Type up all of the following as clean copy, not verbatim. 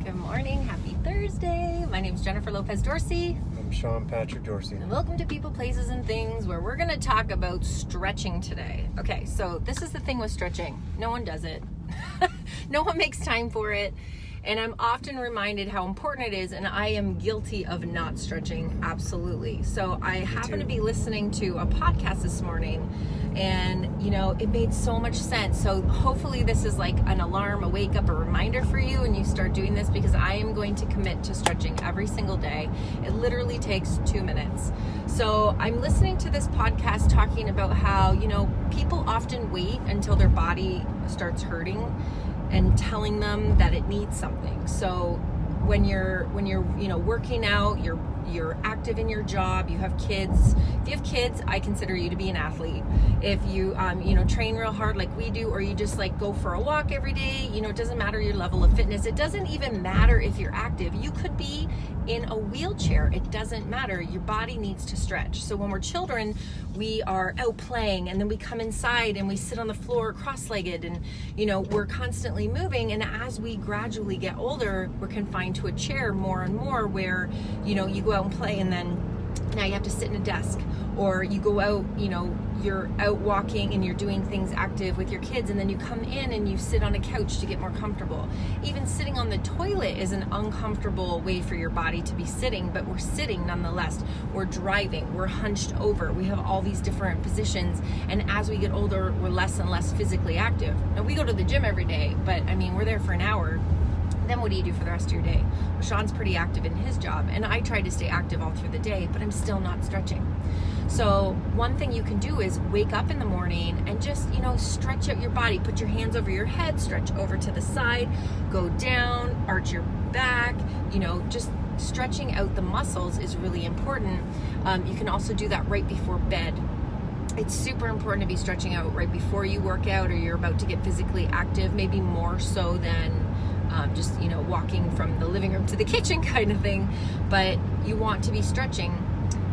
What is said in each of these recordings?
Good morning. Happy Thursday. My name is Jennifer Lopez Dorsey. I'm Sean Patrick Dorsey. And welcome to People, Places, and Things, where we're going to talk about stretching today. Okay, so this is the thing with stretching. No one does it. No one makes time for it. And I'm often reminded how important it is, and I am guilty of not stretching, absolutely. So I happen to be listening to a podcast this morning, and it made so much sense. So hopefully this is like an alarm, a wake up, a reminder for you, and you start doing this, because I am going to commit to stretching every single day. It literally takes 2 minutes. So I'm listening to this podcast talking about how, people often wait until their body starts hurting and telling them that it needs something. So when you're working out, you're active in your job, you have kids. If you have kids, I consider you to be an athlete. If you train real hard like we do, or you just like go for a walk every day, it doesn't matter your level of fitness. It doesn't even matter if you're active. You could be in a wheelchair. It doesn't matter. Your body needs to stretch. So when we're children, we are out playing, and then we come inside and we sit on the floor cross-legged, and we're constantly moving. And as we gradually get older, we're confined to a chair more and more, where you go out and play, and then now you have to sit in a desk, or you go out, you're out walking and you're doing things active with your kids, and then you come in and you sit on a couch to get more comfortable. Even sitting on the toilet is an uncomfortable way for your body to be sitting, but we're sitting nonetheless. We're driving, we're hunched over, we have all these different positions, and as we get older, we're less and less physically active. Now, we go to the gym every day, but we're there for an hour. Then what do you do for the rest of your day? Well, Sean's pretty active in his job, and I try to stay active all through the day, but I'm still not stretching. So one thing you can do is wake up in the morning and just, stretch out your body. Put your hands over your head, stretch over to the side, go down, arch your back, just stretching out the muscles is really important. You can also do that right before bed. It's super important to be stretching out right before you work out, or you're about to get physically active, maybe more so than just walking from the living room to the kitchen kind of thing. But you want to be stretching.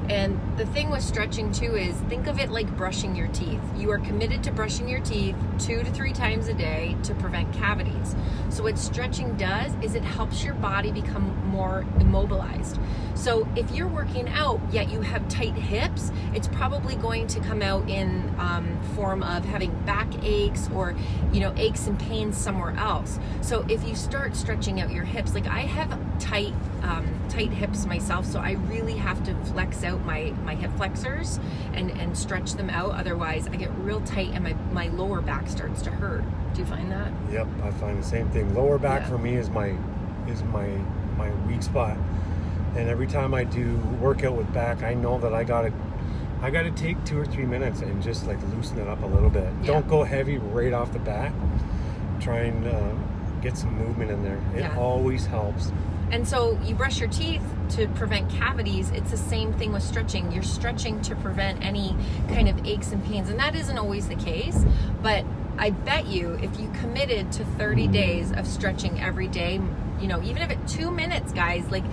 And the thing with stretching too is, think of it like brushing your teeth. You are committed to brushing your teeth 2 to 3 times a day to prevent cavities. So what stretching does is it helps your body become more immobilized. So if you're working out yet you have tight hips, it's probably going to come out in form of having back aches, or aches and pains somewhere else. So if you start stretching out your hips, like I have tight hips myself, so I really have to flex out my hip flexors and stretch them out. Otherwise I get real tight and my lower back starts to hurt. Do you find that? Yep, I find the same thing. Lower back for me is my weak spot. And every time I do workout with back, I know that I gotta take 2 or 3 minutes and just like loosen it up a little bit. Yeah. Don't go heavy right off the bat. Try and get some movement in there. It always helps. And so you brush your teeth to prevent cavities. It's the same thing with stretching. You're stretching to prevent any kind of aches and pains. And that isn't always the case, but I bet you if you committed to 30 days of stretching every day, even if it's 2 minutes, guys, like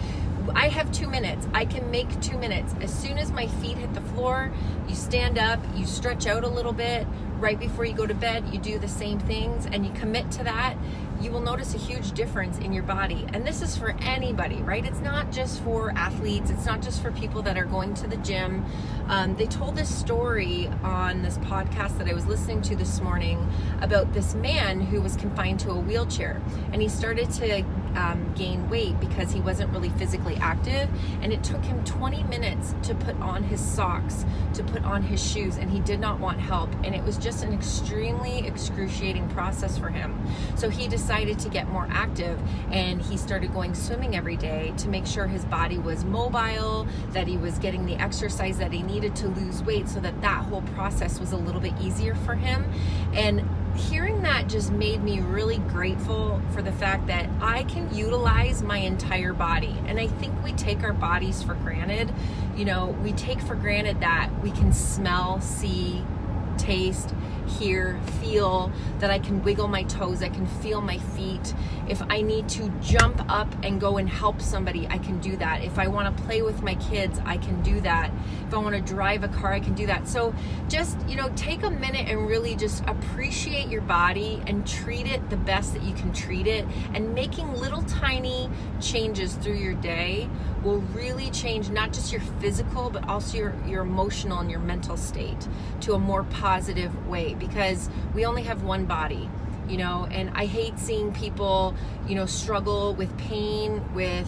I have 2 minutes. I can make 2 minutes. As soon as my feet hit the floor, you stand up, you stretch out a little bit. Right before you go to bed, you do the same things, and you commit to that. You will notice a huge difference in your body. And this is for anybody, right? It's not just for athletes. It's not just for people that are going to the gym. They told this story on this podcast that I was listening to this morning about this man who was confined to a wheelchair, and he started to gain weight because he wasn't really physically active, and it took him 20 minutes to put on his socks, to put on his shoes, and he did not want help, and it was just an extremely excruciating process for him. So he decided to get more active, and he started going swimming every day to make sure his body was mobile, that he was getting the exercise that he needed to lose weight, so that whole process was a little bit easier for him. And hearing that just made me really grateful for the fact that I can utilize my entire body. And I think we take our bodies for granted. We take for granted that we can smell, see, taste, hear, feel, that I can wiggle my toes, I can feel my feet. If I need to jump up and go and help somebody, I can do that. If I want to play with my kids, I can do that. If I want to drive a car, I can do that. So just, take a minute and really just appreciate your body and treat it the best that you can treat it. And making little tiny changes through your day will really change not just your physical, but also your emotional and your mental state to a more positive way, because we only have one body. And I hate seeing people, struggle with pain, with,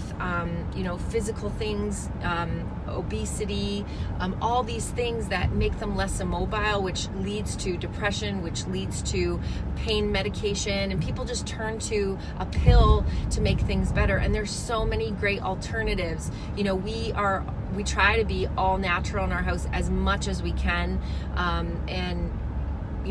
physical things, obesity, all these things that make them less immobile, which leads to depression, which leads to pain medication, and people just turn to a pill to make things better. And there's so many great alternatives. We try to be all natural in our house as much as we can, and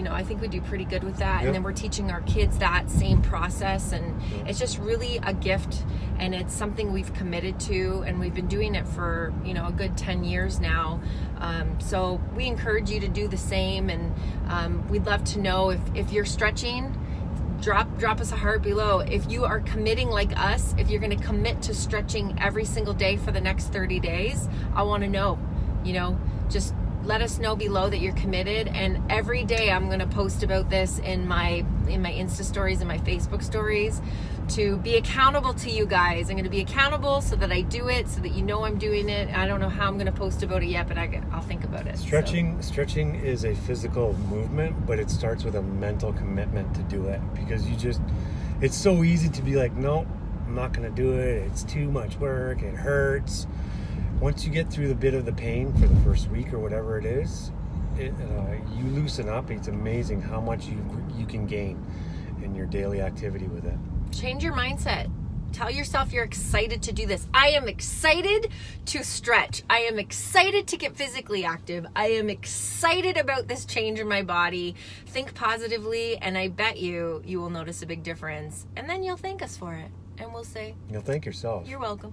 I think we do pretty good with that. Yep. And then we're teaching our kids that same process, and it's just really a gift, and it's something we've committed to, and we've been doing it for a good 10 years now. So we encourage you to do the same, and we'd love to know if you're stretching. Drop us a heart below. If you are committing like us, if you're going to commit to stretching every single day for the next 30 days, I want to know. Just let us know below that you're committed. And every day I'm going to post about this in my Insta stories and my Facebook stories to be accountable to you guys. I'm going to be accountable so that I do it, so that I'm doing it. I don't know how I'm going to post about it yet, but I'll think about it. Stretching is a physical movement, but it starts with a mental commitment to do it, because it's so easy to be like, no, I'm not going to do it. It's too much work. It hurts. Once you get through the bit of the pain for the first week or whatever it is, you loosen up. It's amazing how much you can gain in your daily activity with it. Change your mindset. Tell yourself you're excited to do this. I am excited to stretch. I am excited to get physically active. I am excited about this change in my body. Think positively, and I bet you will notice a big difference. And then you'll thank us for it. And we'll say, you'll thank yourself. You're welcome.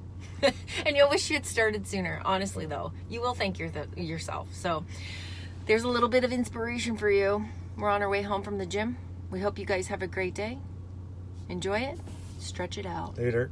And you'll wish you had started sooner. Honestly, though, you will thank yourself. So there's a little bit of inspiration for you. We're on our way home from the gym. We hope you guys have a great day. Enjoy it. Stretch it out. Later.